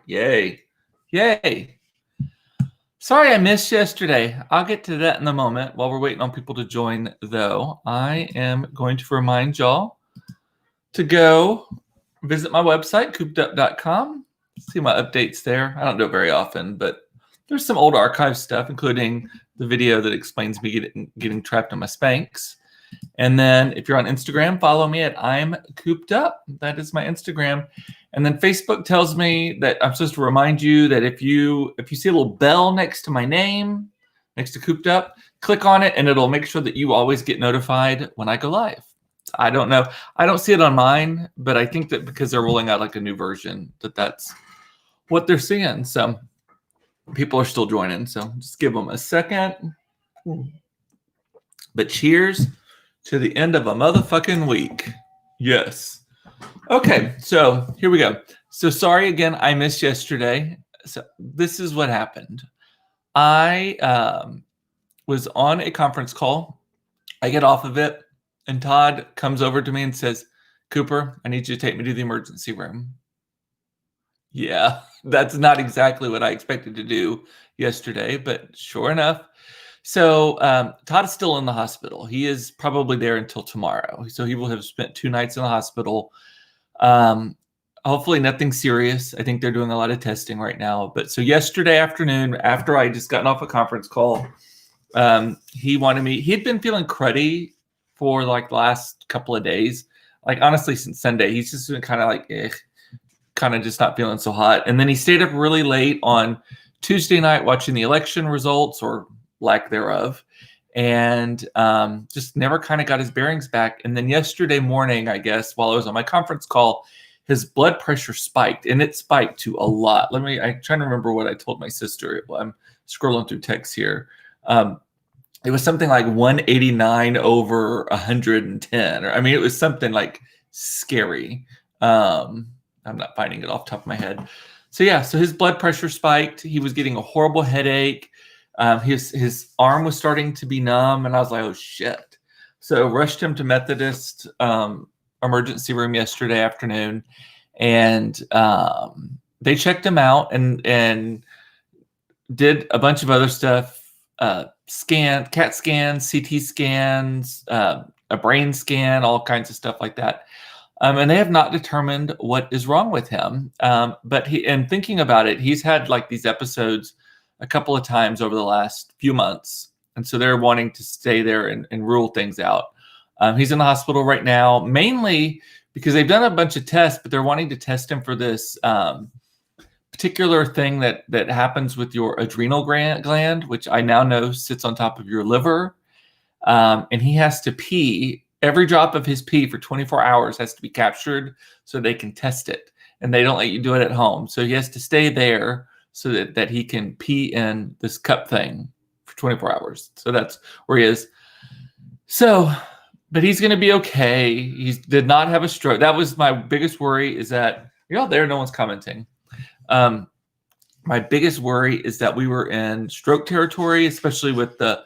Yay. Yay. Sorry I missed yesterday. I'll get to that in a moment. While we're waiting on people to join, though, I am going to remind y'all to go visit my website, coopedup.com. See my updates there. I don't do it very often, but there's some old archive stuff, including the video that explains me getting trapped in my Spanx. And then if you're on Instagram, follow me at I'm Cooped Up. That is my Instagram. And then Facebook tells me that I'm supposed to remind you that if you see a little bell next to my name, next to Cooped Up, click on it and it'll make sure that you always get notified when I go live. I don't know. I don't see it on mine, but I think that because they're rolling out like a new version, that's what they're seeing. So people are still joining. So just give them a second. But cheers to the end of a motherfucking week. Yes. Okay, so here we go. So sorry again, I missed yesterday. So this is what happened. I was on a conference call. I get off of it, and Todd comes over to me and says, Cooper, I need you to take me to the emergency room. Yeah, that's not exactly what I expected to do yesterday, but sure enough. So Todd is still in the hospital. He is probably there until tomorrow. So he will have spent 2 nights in the hospital. Hopefully nothing serious. I think they're doing a lot of testing right now. But so yesterday afternoon, after I just gotten off a conference call, he wanted me. He had been feeling cruddy for like the last couple of days. Like honestly, since Sunday, he's just been kind of like, kind of just not feeling so hot. And then he stayed up really late on Tuesday night watching the election results or lack thereof, and just never kind of got his bearings back. And then yesterday morning, I guess, while I was on my conference call, his blood pressure spiked, and it spiked to a lot. I'm trying to remember what I told my sister. I'm scrolling through texts here. It was something like 189 over 110. Or I mean, it was something like scary. I'm not finding it off the top of my head. So yeah, so his blood pressure spiked. He was getting a horrible headache. His arm was starting to be numb, and I was like, oh shit. So rushed him to Methodist emergency room yesterday afternoon, and they checked him out and did a bunch of other stuff, CAT scans, CT scans, a brain scan, all kinds of stuff like that. And they have not determined what is wrong with him. But and thinking about it, he's had like these episodes a couple of times over the last few months. And so they're wanting to stay there and rule things out. He's in the hospital right now, mainly because they've done a bunch of tests, but they're wanting to test him for this particular thing that happens with your adrenal gland, which I now know sits on top of your liver. And he has to pee. Every drop of his pee for 24 hours has to be captured so they can test it. And they don't let you do it at home. So he has to stay there so that he can pee in this cup thing for 24 hours. So that's where he is. So, but he's going to be okay. He did not have a stroke. That was my biggest worry, is that you're all there. No one's commenting. My biggest worry is that we were in stroke territory, especially with that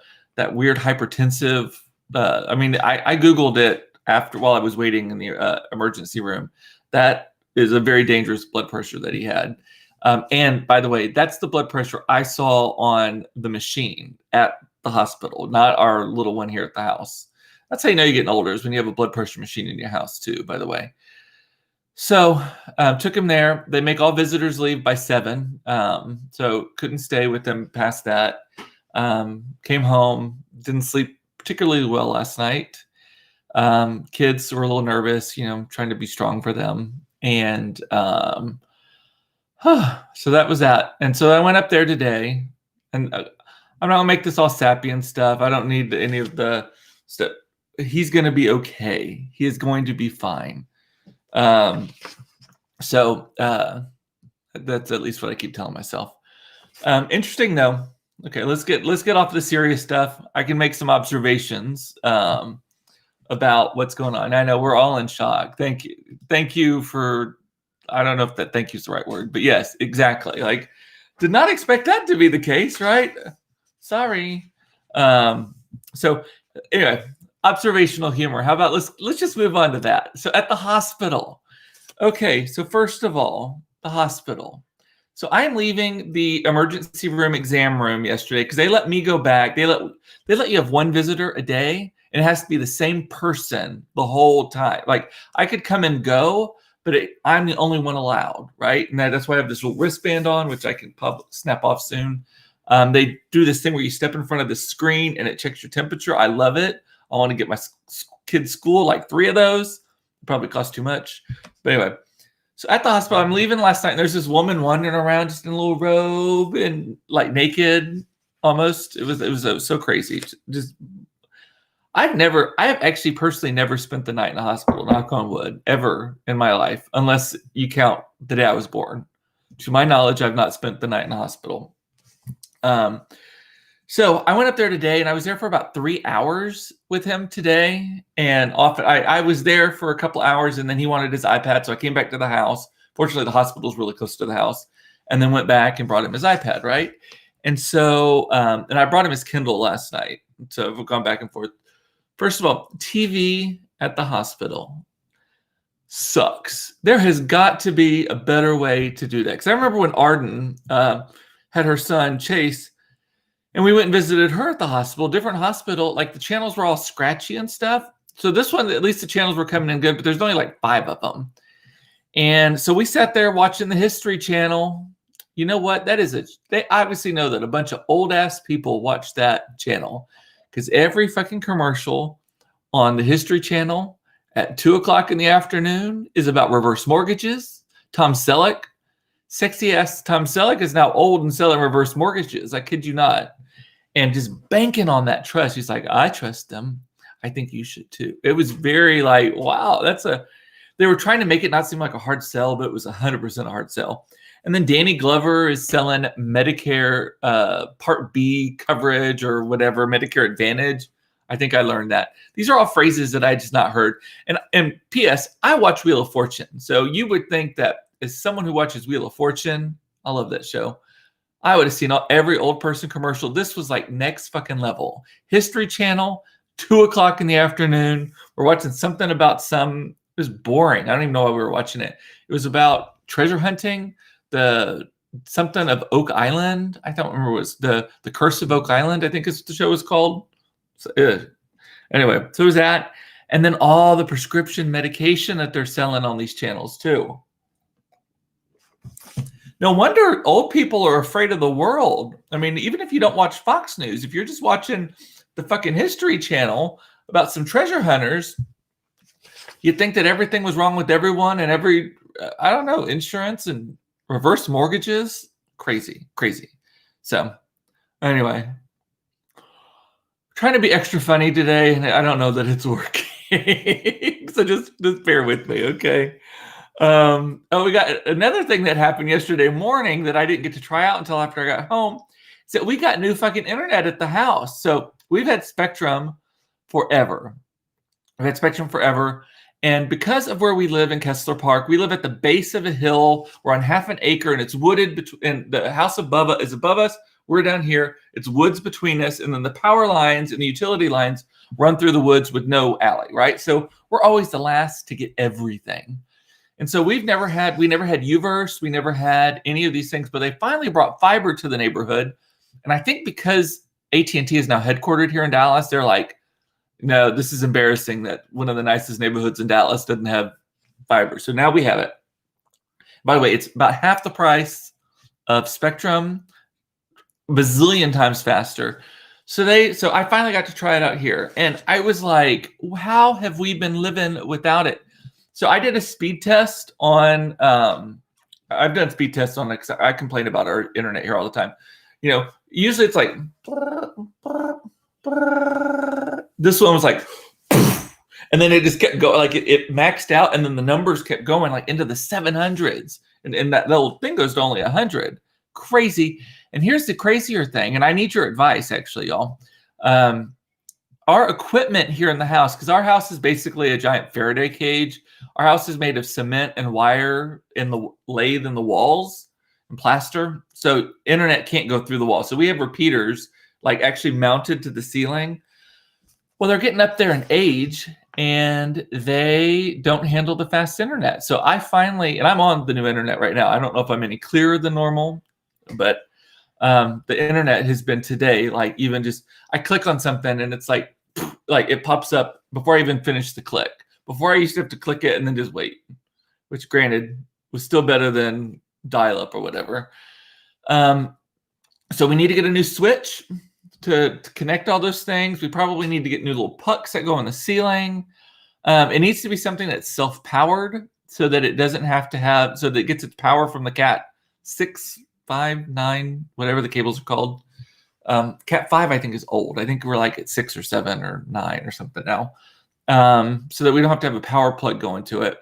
weird hypertensive. I Googled it while I was waiting in the emergency room. That is a very dangerous blood pressure that he had. And by the way, that's the blood pressure I saw on the machine at the hospital, not our little one here at the house. That's how you know you're getting older, is when you have a blood pressure machine in your house too, by the way. So took him there. They make all visitors leave by 7. So couldn't stay with them past that. Came home, didn't sleep particularly well last night. Kids were a little nervous, trying to be strong for them. And so that was that. And so I went up there today, and I'm not gonna make this all sappy and stuff. I don't need any of the stuff. He's going to be okay. He is going to be fine. So that's at least what I keep telling myself. Interesting though. Okay, let's get off the serious stuff. I can make some observations about what's going on. I know we're all in shock. Thank you for. I don't know if that thank you is the right word, but yes, exactly. Like, did not expect that to be the case, right? Sorry. So anyway, observational humor. How about let's just move on to that. So at the hospital. Okay, so first of all, the hospital. So I'm leaving the emergency room exam room yesterday because they let me go back. They let you have one visitor a day, and it has to be the same person the whole time. Like I could come and go, but I'm the only one allowed, right? And that's why I have this little wristband on, which I can snap off soon. They do this thing where you step in front of the screen and it checks your temperature. I love it. I want to get my kids' school like 3 of those. Probably cost too much, but anyway. So at the hospital, I'm leaving last night, and there's this woman wandering around just in a little robe and like naked, almost. It was so crazy. Just I have actually personally never spent the night in a hospital, knock on wood, ever in my life, unless you count the day I was born. To my knowledge, I've not spent the night in a hospital. So I went up there today, and I was there for about 3 hours with him today. And often I was there for a couple hours, and then he wanted his iPad, so I came back to the house. Fortunately, the hospital is really close to the house, and then went back and brought him his iPad, right? And so, and I brought him his Kindle last night. So we've gone back and forth. First of all, TV at the hospital sucks. There has got to be a better way to do that. Because I remember when Arden had her son Chase, and we went and visited her at the hospital, different hospital, like the channels were all scratchy and stuff. So this one, at least the channels were coming in good, but there's only like 5 of them. And so we sat there watching the History Channel. You know what? They obviously know that a bunch of old ass people watch that channel because every fucking commercial on the History Channel at 2:00 in the afternoon is about reverse mortgages. Tom Selleck, sexy ass Tom Selleck, is now old and selling reverse mortgages. I kid you not. And just banking on that trust. He's like, I trust them. I think you should too. It was very like, wow, they were trying to make it not seem like a hard sell, but it was 100% a hard sell. And then Danny Glover is selling Medicare Part B coverage or whatever, Medicare Advantage. I think I learned that. These are all phrases that I just not heard. And P.S., I watch Wheel of Fortune. So you would think that as someone who watches Wheel of Fortune, I love that show, I would have seen every old person commercial. This was like next fucking level. History Channel, 2:00 in the afternoon. We're watching something about it was boring. I don't even know why we were watching it. It was about treasure hunting, something of Oak Island. I don't remember what it was. The Curse of Oak Island, I think is what the show was called. So, anyway, so it was that. And then all the prescription medication that they're selling on these channels too. No wonder old people are afraid of the world. I mean, even if you don't watch Fox News, if you're just watching the fucking History Channel about some treasure hunters, you'd think that everything was wrong with everyone and I don't know, insurance and reverse mortgages. Crazy. So anyway, trying to be extra funny today, and I don't know that it's working. So just bear with me, okay? We got another thing that happened yesterday morning that I didn't get to try out until after I got home. Is that we got new fucking internet at the house. So we've had Spectrum forever. And because of where we live in Kessler Park, we live at the base of a hill. We're on half an acre, and it's wooded. And the house above us is above us. We're down here. It's woods between us. And then the power lines and the utility lines run through the woods with no alley, right? So we're always the last to get everything. And so we never had UVerse. We never had any of these things, but they finally brought fiber to the neighborhood. And I think because AT&T is now headquartered here in Dallas, they're like, no, this is embarrassing that one of the nicest neighborhoods in Dallas doesn't have fiber. So now we have it. By the way, it's about half the price of Spectrum, bazillion times faster. So I finally got to try it out here. And I was like, how have we been living without it? So I did a speed test on, I've done speed tests on it because I complain about our internet here all the time. You know, usually it's like, this one was like, and then it just kept going, like it maxed out, and then the numbers kept going like into the 700s. And that little thing goes to only 100. Crazy. And here's the crazier thing, and I need your advice, actually, y'all. Our equipment here in the house, because our house is basically a giant Faraday cage. Our house is made of cement and wire in the lathe in the walls and plaster. So internet can't go through the wall. So we have repeaters like actually mounted to the ceiling. Well, they're getting up there in age, and they don't handle the fast internet. So I finally, and I'm on the new internet right now. I don't know if I'm any clearer than normal, but the internet has been today, like even just, I click on something and it's like it pops up before I even finish the click. Before I used to have to click it and then just wait, which granted was still better than dial-up or whatever. So we need to get a new switch to connect all those things. We probably need to get new little pucks that go on the ceiling. It needs to be something that's self-powered so that it doesn't have to have, so that it gets its power from the Cat 6, 5, 9, whatever the cables are called. Cat 5, I think, is old. I think we're like at 6 or 7 or 9 or something now. So that we don't have to have a power plug going to it.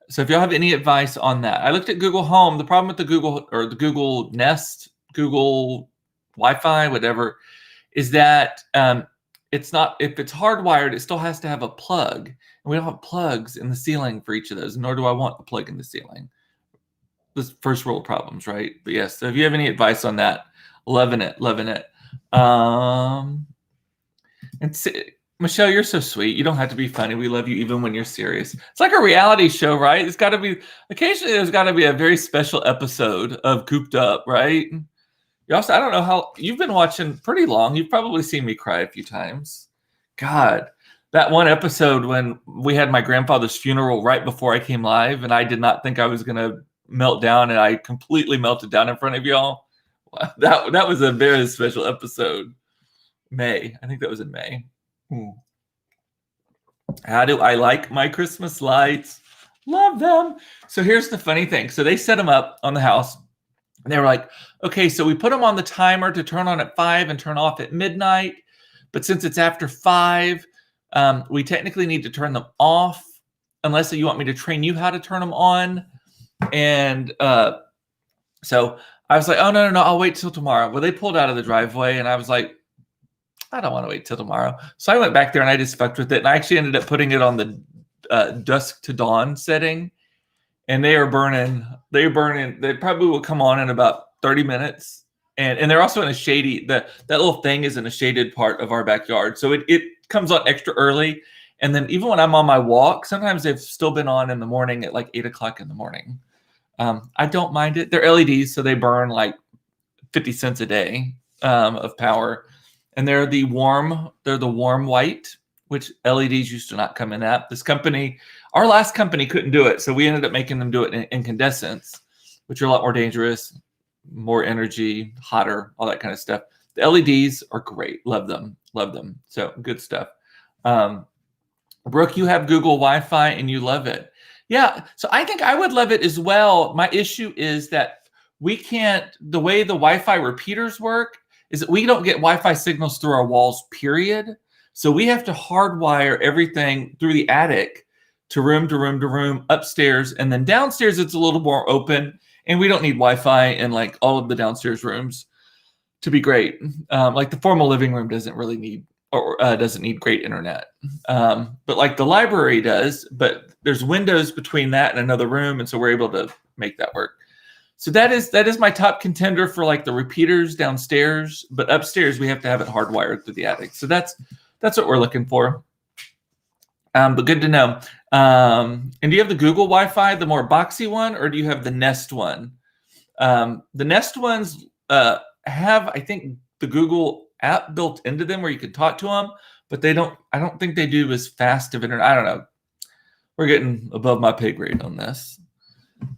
So if y'all have any advice on that. I looked at Google Home. The problem with the Google Nest, Google Wi-Fi, whatever, is that it's not, if it's hardwired, it still has to have a plug. And we don't have plugs in the ceiling for each of those, nor do I want a plug in the ceiling. This first world problems, right? But yes, so if you have any advice on that, loving it. Michelle, you're so sweet. You don't have to be funny. We love you even when you're serious. It's like a reality show, right? It's got to be, occasionally there's got to be a very special episode of Cooped Up, right? You also, I don't know how, you've been watching pretty long. You've probably seen me cry a few times. God, that one episode when we had my grandfather's funeral right before I came live, and I did not think I was going to melt down, and I completely melted down in front of y'all. That was a very special episode. May. I think that was in May. How do I like my Christmas lights? Love them. So here's the funny thing. So they set them up on the house, and they were like, okay, so we put them on the timer to turn on at 5 and turn off at midnight. But since it's after 5, we technically need to turn them off unless you want me to train you how to turn them on. And so I was like, oh, no, I'll wait till tomorrow. Well, they pulled out of the driveway, and I was like, I don't want to wait till tomorrow. So I went back there and I just fucked with it. And I actually ended up putting it on the dusk to dawn setting. And they are burning. They probably will come on in about 30 minutes. And they're also in a shady, that little thing is in a shaded part of our backyard. So it comes on extra early. And then even when I'm on my walk, sometimes they've still been on in the morning at like 8 o'clock in the morning. I don't mind it. They're LEDs, so they burn like 50 cents a day of power. And they're the warm white, which LEDs used to not come in that. This company, our last company couldn't do it. So we ended up making them do it in incandescents, which are a lot more dangerous, more energy, hotter, all that kind of stuff. The LEDs are great. Love them. So good stuff. Brooke, you have Google Wi-Fi and you love it. Yeah. So I think I would love it as well. My issue is that we can't, the way the Wi-Fi repeaters work, is that we don't get Wi-Fi signals through our walls, period. So we have to hardwire everything through the attic to room, upstairs. And then downstairs, it's a little more open. And we don't need Wi-Fi in like all of the downstairs rooms to be great. Like the formal living room doesn't really need, or doesn't need great internet. But like the library does, but there's windows between that and another room. And so we're able to make that work. So that is my top contender for like the repeaters downstairs, but upstairs we have to have it hardwired through the attic. So that's what we're looking for. But good to know. And do you have the Google Wi-Fi, the more boxy one, or do you have the Nest one? The Nest ones have, I think, the Google app built into them where you can talk to them, but I don't think they do as fast of internet. I don't know. We're getting above my pay grade on this.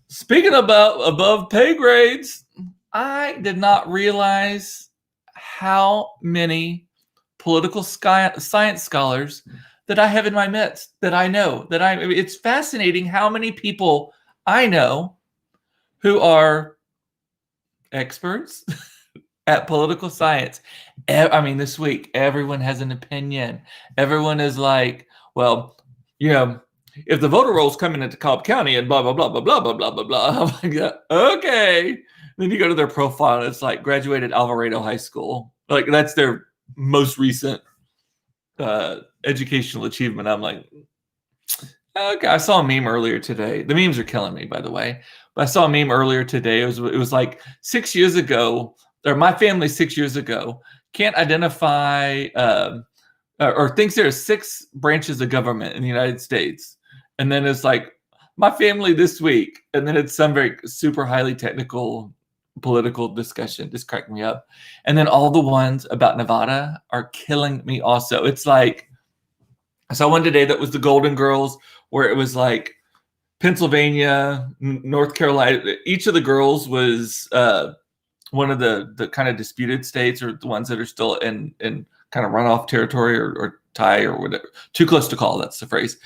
Speaking about above pay grades, I did not realize how many political science scholars that I have in my midst, that I know, it's fascinating how many people I know who are experts at political science. I mean, this week, everyone has an opinion. Everyone is like, well, if the voter rolls coming into Cobb County and blah, blah, blah, blah, blah, blah, blah, blah, blah. I'm like, okay. Then you go to their profile and it's like graduated Alvarado High School. Like that's their most recent educational achievement. I'm like, okay. I saw a meme earlier today. The memes are killing me, by the way. But I saw a meme earlier today. It was like 6 years ago, or my family 6 years ago can't identify or thinks there are 6 branches of government in the United States, and then it's like my family this week, and then it's some very super highly technical political discussion. Just cracked me up. And then all the ones about Nevada are killing me also. It's like, I saw one today that was the Golden Girls, where it was like Pennsylvania, North Carolina. Each of the girls was one of the kind of disputed states, or the ones that are still in kind of runoff territory, or tie, or whatever. Too close to call, that's the phrase.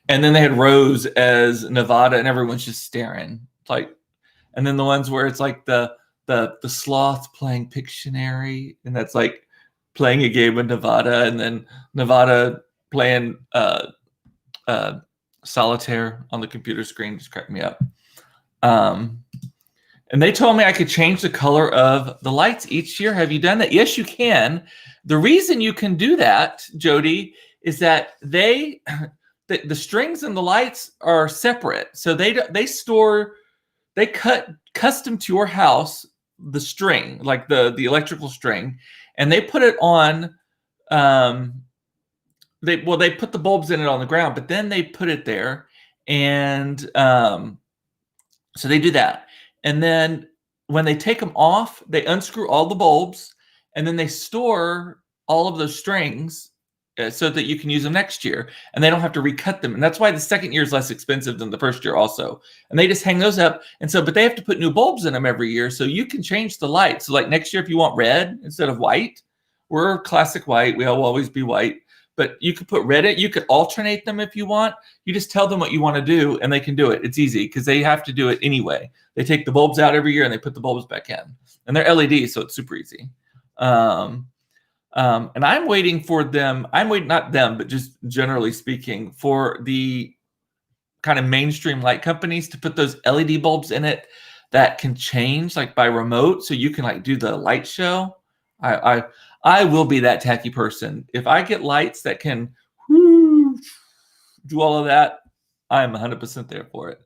And then they had Rose as Nevada, and everyone's just staring. Like, and then the ones where it's like the sloth playing Pictionary, and that's like playing a game with Nevada, and then Nevada playing solitaire on the computer screen. Just cracked me up. And they told me I could change the color of the lights each year. Have you done that? Yes, you can. The reason you can do that, Jody, is that the strings and the lights are separate. So they cut custom to your house the string, like the electrical string, and they put it on. They put the bulbs in it on the ground, but then they put it there, and so they do that. And then when they take them off, they unscrew all the bulbs, and then they store all of those strings so that you can use them next year, and they don't have to recut them. And that's why the second year is less expensive than the first year also. And they just hang those up. And so, but they have to put new bulbs in them every year, so you can change the light. So like next year, if you want red instead of white, we're classic white. We'll always be white. But you could put red in. You could alternate them if you want. You just tell them what you want to do, and they can do it. It's easy because they have to do it anyway. They take the bulbs out every year, and they put the bulbs back in. And they're LED, so it's super easy. And I'm waiting for them. I'm waiting, not them, but just generally speaking, for the kind of mainstream light companies to put those LED bulbs in it that can change like by remote, so you can like do the light show. I will be that tacky person. If I get lights that can do all of that, I'm 100% there for it.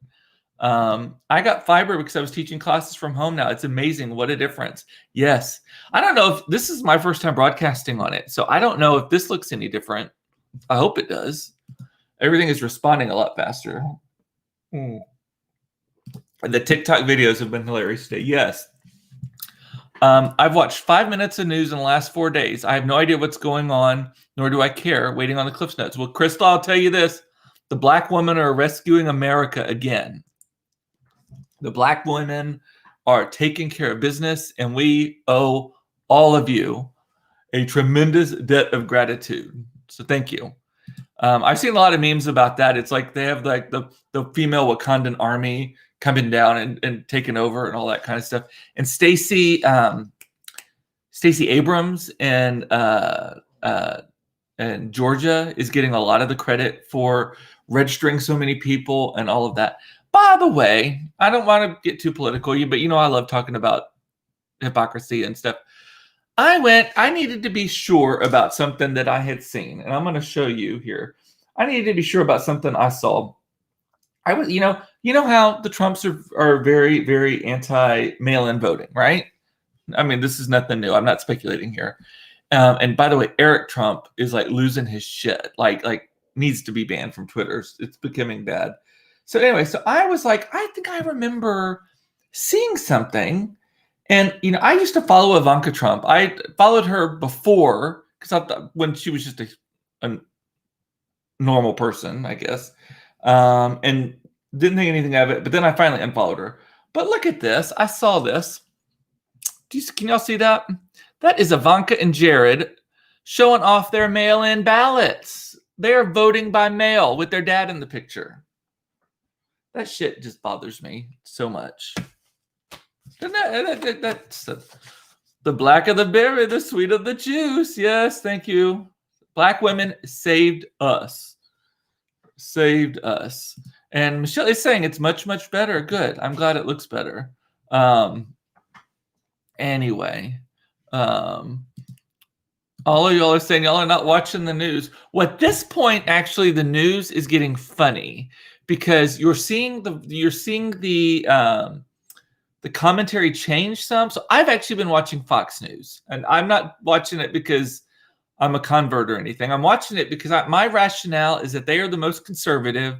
I got fiber because I was teaching classes from home now. It's amazing what a difference. Yes. I don't know if this is my first time broadcasting on it, so I don't know if this looks any different. I hope it does. Everything is responding a lot faster. The TikTok videos have been hilarious today. Yes. I've watched 5 minutes of news in the last 4 days. I have no idea what's going on, nor do I care. Waiting on the Cliff Notes. Well, Crystal, I'll tell you this. The black women are rescuing America again. The black women are taking care of business, and we owe all of you a tremendous debt of gratitude. So thank you. I've seen a lot of memes about that. It's like they have like the female Wakandan army coming down and taking over and all that kind of stuff. And Stacey Abrams and Georgia is getting a lot of the credit for registering so many people and all of that. By the way, I don't want to get too political, but you know I love talking about hypocrisy and stuff. I needed to be sure about something that I had seen, and I'm going to show you here. I needed to be sure about something I saw. I was, you know how the Trumps are very, very anti-mail-in voting, right? I mean, this is nothing new. I'm not speculating here. And by the way, Eric Trump is like losing his shit. Like needs to be banned from Twitter. It's becoming bad. So anyway, so I was like, I think I remember seeing something. And, I used to follow Ivanka Trump. I followed her before because I thought when she was just a normal person, I guess, and didn't think anything of it. But then I finally unfollowed her. But look at this. I saw this. Can y'all see that? That is Ivanka and Jared showing off their mail-in ballots. They're voting by mail with their dad in the picture. That shit just bothers me so much. That's the black of the berry, the sweet of the juice. Yes, thank you. Black women saved us. Saved us. And Michelle is saying it's much, much better. Good. I'm glad it looks better. Anyway, all of y'all are saying y'all are not watching the news. Well, at this point, actually, the news is getting funny because you're seeing the commentary change some. So I've actually been watching Fox News, and I'm not watching it because I'm a convert or anything. I'm watching it because my rationale is that they are the most conservative.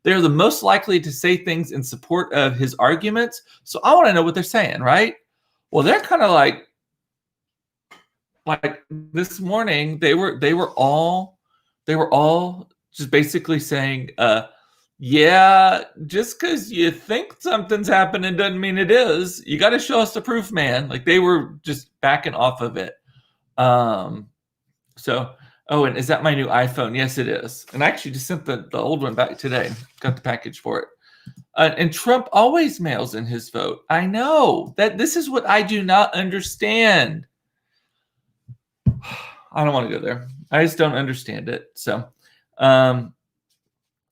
They're the most likely to say things in support of his arguments. So I want to know what they're saying, right? Well, they're kind of like this morning, they were all just basically saying, yeah, just because you think something's happening doesn't mean it is. You got to show us the proof, man. Like they were just backing off of it. So, and is that my new iPhone? Yes, it is. And I actually just sent the old one back today. Got the package for it. And Trump always mails in his vote. I know that this is what I do not understand. I don't want to go there. I just don't understand it. So,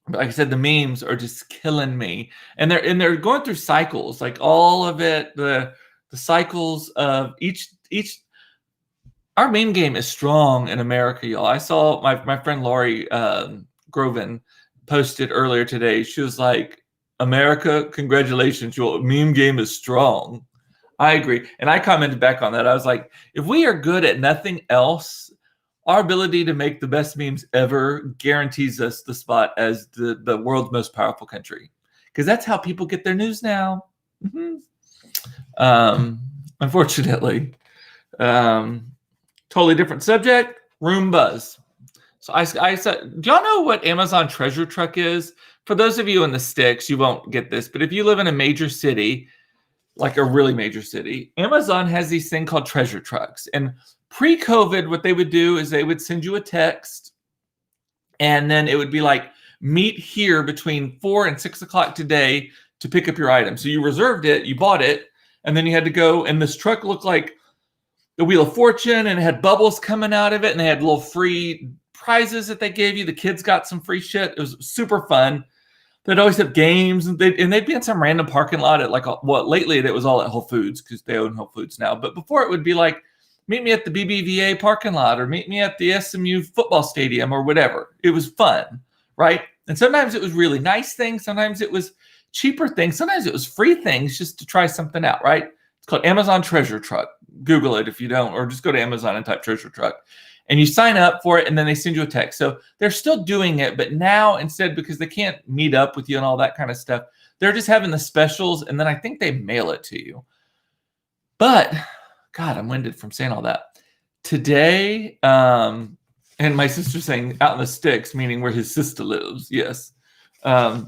like I said, the memes are just killing me, and they're going through cycles, like all of it, the cycles of each. Our meme game is strong in America, y'all. I saw my friend Laurie Groven posted earlier today. She was like, "America, congratulations, your meme game is strong." I agree, and I commented back on that. I was like, "If we are good at nothing else, our ability to make the best memes ever guarantees us the spot as the world's most powerful country, because that's how people get their news now." Unfortunately, totally different subject. Roombas. So I said, do y'all know what Amazon Treasure Truck is? For those of you in the sticks, you won't get this, but if you live in a major city, like a really major city, Amazon has these thing called treasure trucks. And pre-COVID, what they would do is they would send you a text, and then it would be like, meet here between 4 and 6 o'clock today to pick up your item. So you reserved it, you bought it, and then you had to go, and this truck looked like the Wheel of Fortune, and it had bubbles coming out of it, and they had little free prizes that they gave you. The kids got some free shit. It was super fun. They'd always have games, and they'd be in some random parking lot at lately it was all at Whole Foods because they own Whole Foods now. But before it would be like, meet me at the BBVA parking lot, or meet me at the SMU football stadium, or whatever. It was fun, right? And sometimes it was really nice things. Sometimes it was cheaper things. Sometimes it was free things just to try something out, right? It's called Amazon Treasure Truck. Google it if you don't, or just go to Amazon and type Treasure Truck. And you sign up for it, and then they send you a text. So they're still doing it, but now instead, because they can't meet up with you and all that kind of stuff, they're just having the specials, and then I think they mail it to you. But, God, I'm winded from saying all that. Today, and my sister's saying out in the sticks, meaning where his sister lives. Yes. Today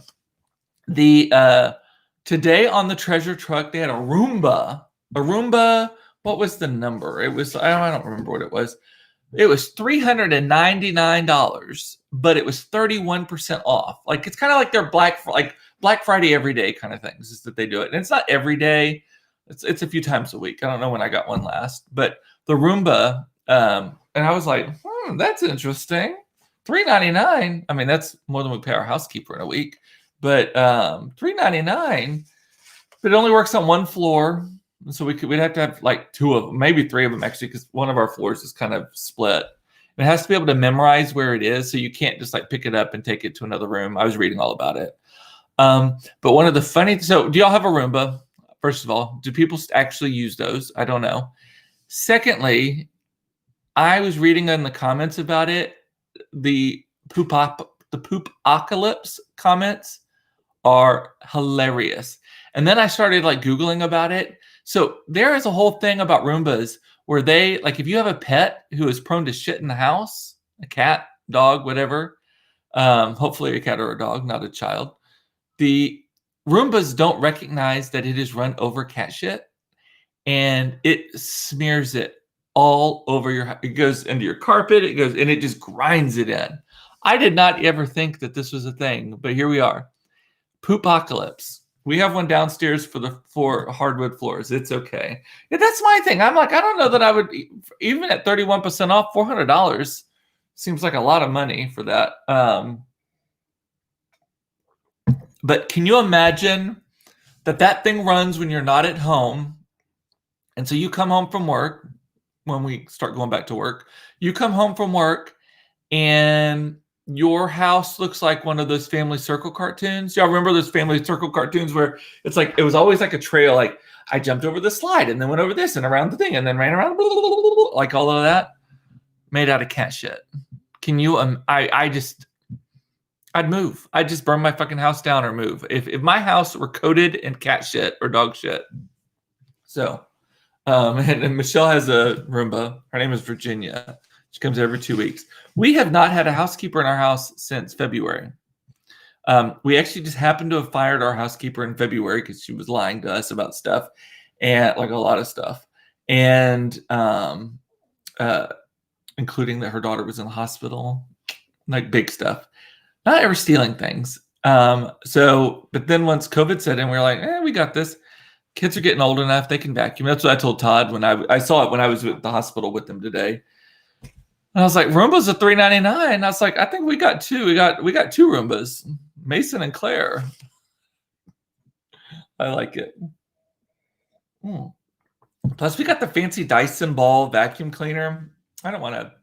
on the Treasure Truck, they had a Roomba. What was the number? It was, I don't remember what it was. It was $399, but it was 31% off. Like, it's kind of like their Black Friday every day kind of things, is that they do it. And it's not every day. It's a few times a week. I don't know when I got one last, but the Roomba, and I was like, that's interesting. $399. I mean, that's more than we pay our housekeeper in a week, but $399, but it only works on one floor. So we'd have to have like 2 of them, maybe 3 of them actually, because one of our floors is kind of split. It has to be able to memorize where it is, so you can't just like pick it up and take it to another room. I was reading all about it. But one of the funny, so do y'all have a Roomba? First of all, do people actually use those? I don't know. Secondly, I was reading in the comments about it. The Poopocalypse comments are hilarious. And then I started like Googling about it. So there is a whole thing about Roombas where they, like, if you have a pet who is prone to shit in the house, a cat, dog, whatever, hopefully a cat or a dog, not a child, the Roombas don't recognize that it has run over cat shit, and it smears it all over it goes into your carpet, and it just grinds it in. I did not ever think that this was a thing, but here we are. Poopocalypse. We have one downstairs for hardwood floors. It's okay. Yeah, that's my thing. I'm like, I don't know that I would, even at 31% off, $400 seems like a lot of money for that. But can you imagine that thing runs when you're not at home? And so you come home from work, when we start going back to work, you come home from work and your house looks like one of those Family Circle cartoons. Y'all remember those Family Circle cartoons where it's like, it was always like a trail. Like, I jumped over the slide and then went over this and around the thing and then ran around, like all of that. made out of cat shit. Can you? I'd move. I'd just burn my fucking house down or move. If my house were coated in cat shit or dog shit. So, and Michelle has a Roomba. Her name is Virginia. She comes every 2 weeks. We have not had a housekeeper in our house since February. We actually just happened to have fired our housekeeper in February because she was lying to us about stuff, and like a lot of stuff, and including that her daughter was in the hospital, like big stuff. Not ever stealing things. But then once COVID set in, we were like, we got this. Kids are getting old enough; they can vacuum. That's what I told Todd when I saw it when I was at the hospital with them today. And I was like, Roomba's a $3.99. I was like, I think we got two. We got two Roombas, Mason and Claire. I like it. Plus, we got the fancy Dyson Ball vacuum cleaner. I don't want to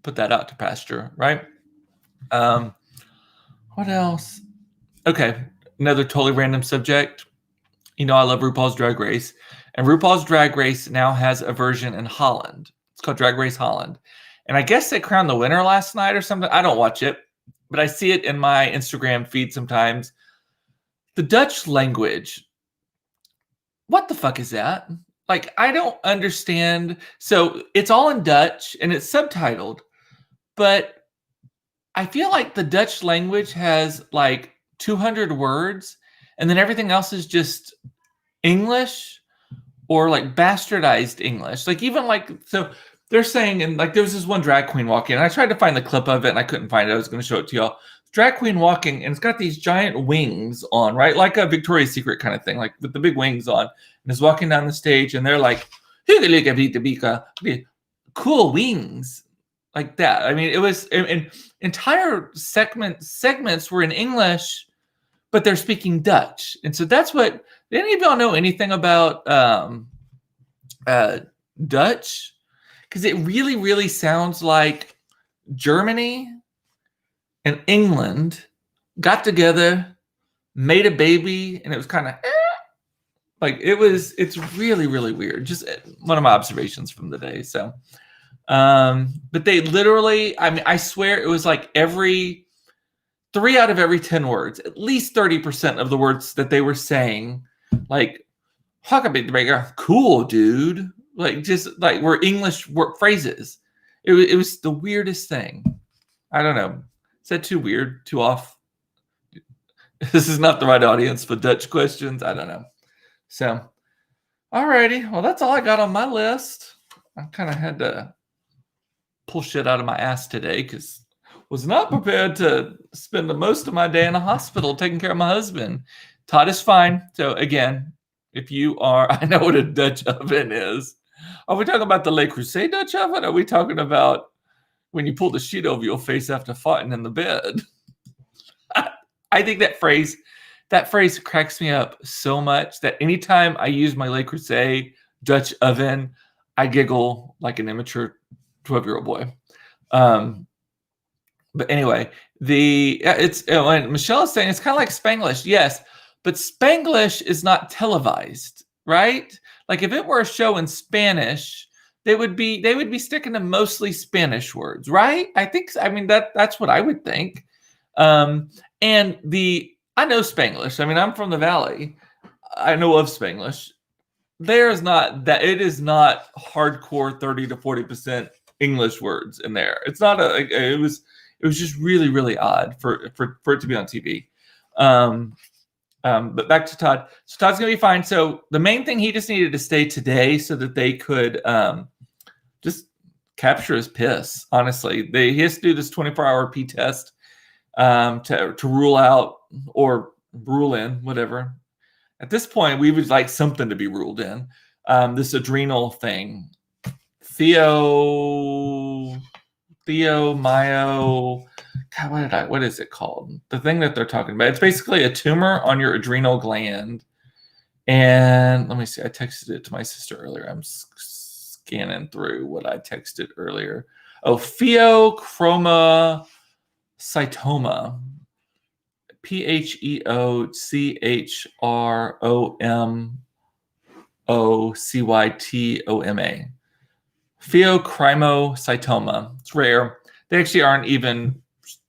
put that out to pasture, right? What else? Okay, another totally random subject. You know, I love RuPaul's Drag Race, and RuPaul's Drag Race now has a version in Holland. It's called Drag Race Holland, and I guess they crowned the winner last night or something. I don't watch it, but I see it in my Instagram feed sometimes. The Dutch language. What the fuck is that? Like, I don't understand. So it's all in Dutch and it's subtitled, but I feel like the Dutch language has like 200 words and then everything else is just English or like bastardized English. Like even like, so they're saying, and like there was this one drag queen walking, and I tried to find the clip of it and I couldn't find it. I was going to show it to y'all. Drag queen walking, and it's got these giant wings on, right? Like a Victoria's Secret kind of thing, like with the big wings on, and is walking down the stage, and they're like, cool wings, like that. I mean, it was, and entire segments were in English, but they're speaking Dutch. And so that's what, did any of y'all know anything about Dutch? Because it really, really sounds like Germany and England got together, made a baby, and it was kind of like it's really, really weird. Just one of my observations from the day. So, but they literally, I mean, I swear it was like 3 out of every 10 words, at least 30% of the words that they were saying, like, cool, dude. Like, just like were English phrases. It was the weirdest thing. I don't know. Is that too weird? Too off? This is not the right audience for Dutch questions. I don't know. So, alrighty. Well, that's all I got on my list. I kind of had to pull shit out of my ass today because was not prepared to spend the most of my day in a hospital taking care of my husband. Todd is fine. So again, if you are, I know what a Dutch oven is. Are we talking about the Le Creuset Dutch oven? Or are we talking about when you pull the sheet over your face after farting in the bed? I think that phrase cracks me up so much that anytime I use my Le Creuset Dutch oven, I giggle like an immature 12-year-old boy. But anyway, when Michelle is saying it's kind of like Spanglish, yes, but Spanglish is not televised, right? Like if it were a show in Spanish, they would be sticking to mostly Spanish words, right? I mean that's what I would think. I know Spanglish. I mean, I'm from the Valley. I know of Spanglish. It is not hardcore 30 to 40% English words in there. It's not it was just really, really odd for it to be on TV. But back to Todd. So Todd's gonna be fine. So the main thing, he just needed to stay today so that they could just capture his piss. Honestly, he has to do this 24-hour pee test to rule out or rule in, whatever. At this point, we would like something to be ruled in. This adrenal thing. Theo Mayo. God, what is it called? The thing that they're talking about. It's basically a tumor on your adrenal gland. And let me see. I texted it to my sister earlier. I'm scanning through what I texted earlier. Oh, pheochromocytoma. PHEOCHROMOCYTOMA. pheochromocytoma. It's rare. They actually aren't even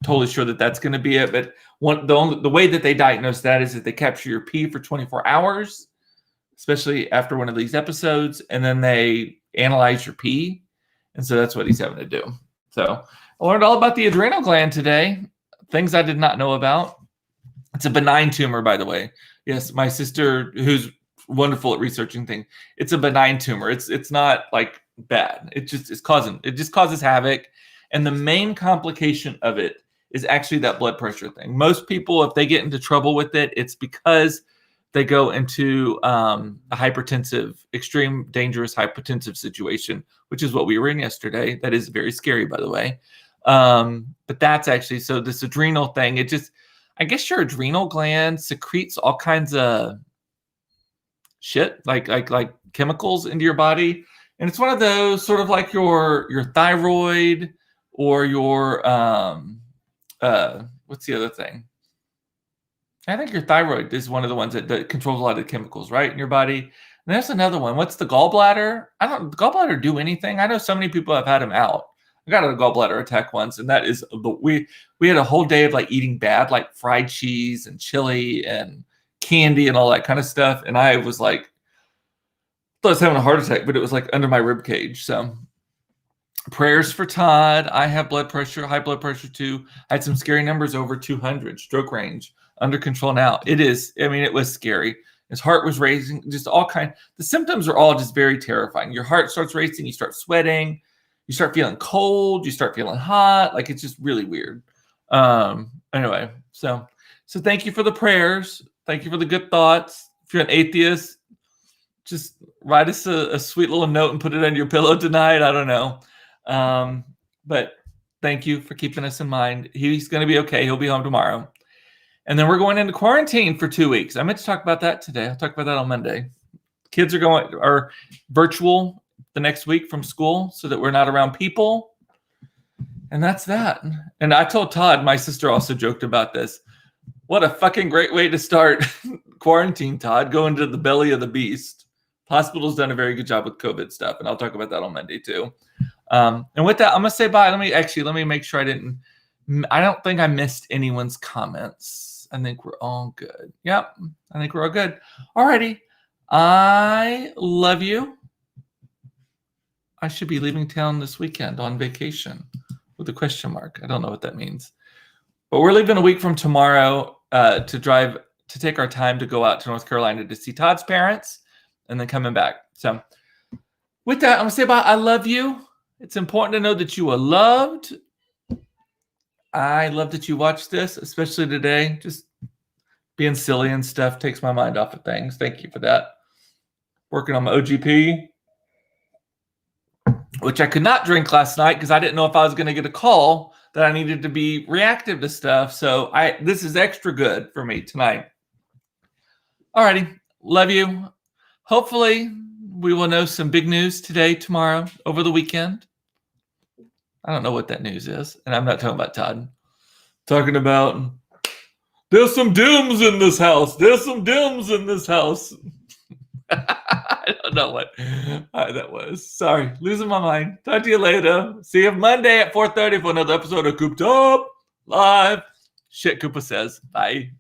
totally sure that that's going to be it, but the way that they diagnose that is that they capture your pee for 24 hours, especially after one of these episodes, and then they analyze your pee. And so that's what he's having to do. So I learned all about the adrenal gland today, things I did not know about. It's a benign tumor, by the way. Yes, my sister, who's wonderful at researching things, it's a benign tumor. It's not like bad. It just causes havoc. And the main complication of it is actually that blood pressure thing. Most people, if they get into trouble with it, it's because they go into a hypertensive, extreme, dangerous hypertensive situation, which is what we were in yesterday. That is very scary, by the way. But that's actually, so this adrenal thing, I guess your adrenal gland secretes all kinds of shit, like chemicals into your body. And it's one of those sort of like your thyroid or your, what's the other thing? I think your thyroid is one of the ones that controls a lot of the chemicals, right, in your body. And there's another one. What's the gallbladder? Does gallbladder do anything? I know so many people have had them out. I got a gallbladder attack once, and that is we had a whole day of like eating bad, like fried cheese and chili and candy and all that kind of stuff. And I was like, I thought I was having a heart attack, but it was like under my rib cage. So prayers for Todd. I have blood pressure, high blood pressure too. I had some scary numbers over 200, stroke range, under control now. It was scary. His heart was racing, just all kind. The symptoms are all just very terrifying. Your heart starts racing, you start sweating, you start feeling cold, you start feeling hot. Like, it's just really weird. Anyway, so thank you for the prayers. Thank you for the good thoughts. If you're an atheist, just write us a sweet little note and put it on your pillow tonight. I don't know. But thank you for keeping us in mind. He's going to be okay. He'll be home tomorrow. And then we're going into quarantine for 2 weeks. I meant to talk about that today. I'll talk about that on Monday. Kids are virtual the next week from school so that we're not around people. And that's that. And I told Todd, my sister also joked about this. What a fucking great way to start quarantine, Todd. Go into the belly of the beast. Hospital's done a very good job with COVID stuff. And I'll talk about that on Monday too. And with that, I'm going to say bye. Let me make sure I don't think I missed anyone's comments. I think we're all good. Yep. I think we're all good. Alrighty. I love you. I should be leaving town this weekend on vacation with a question mark. I don't know what that means. But we're leaving a week from tomorrow to take our time to go out to North Carolina to see Todd's parents and then coming back. So with that, I'm going to say bye. I love you. It's important to know that you are loved. I love that you watched this, especially today. Just being silly and stuff takes my mind off of things. Thank you for that. Working on my OGP, which I could not drink last night because I didn't know if I was going to get a call that I needed to be reactive to stuff. So this is extra good for me tonight. Alrighty. Love you. Hopefully we will know some big news today, tomorrow, over the weekend. I don't know what that news is. And I'm not talking about Todd. Talking about there's some dooms in this house. There's some dooms in this house. I don't know what that was. Sorry, losing my mind. Talk to you later. See you Monday at 4:30 for another episode of Cooped Up Live. Shit, Koopa says. Bye.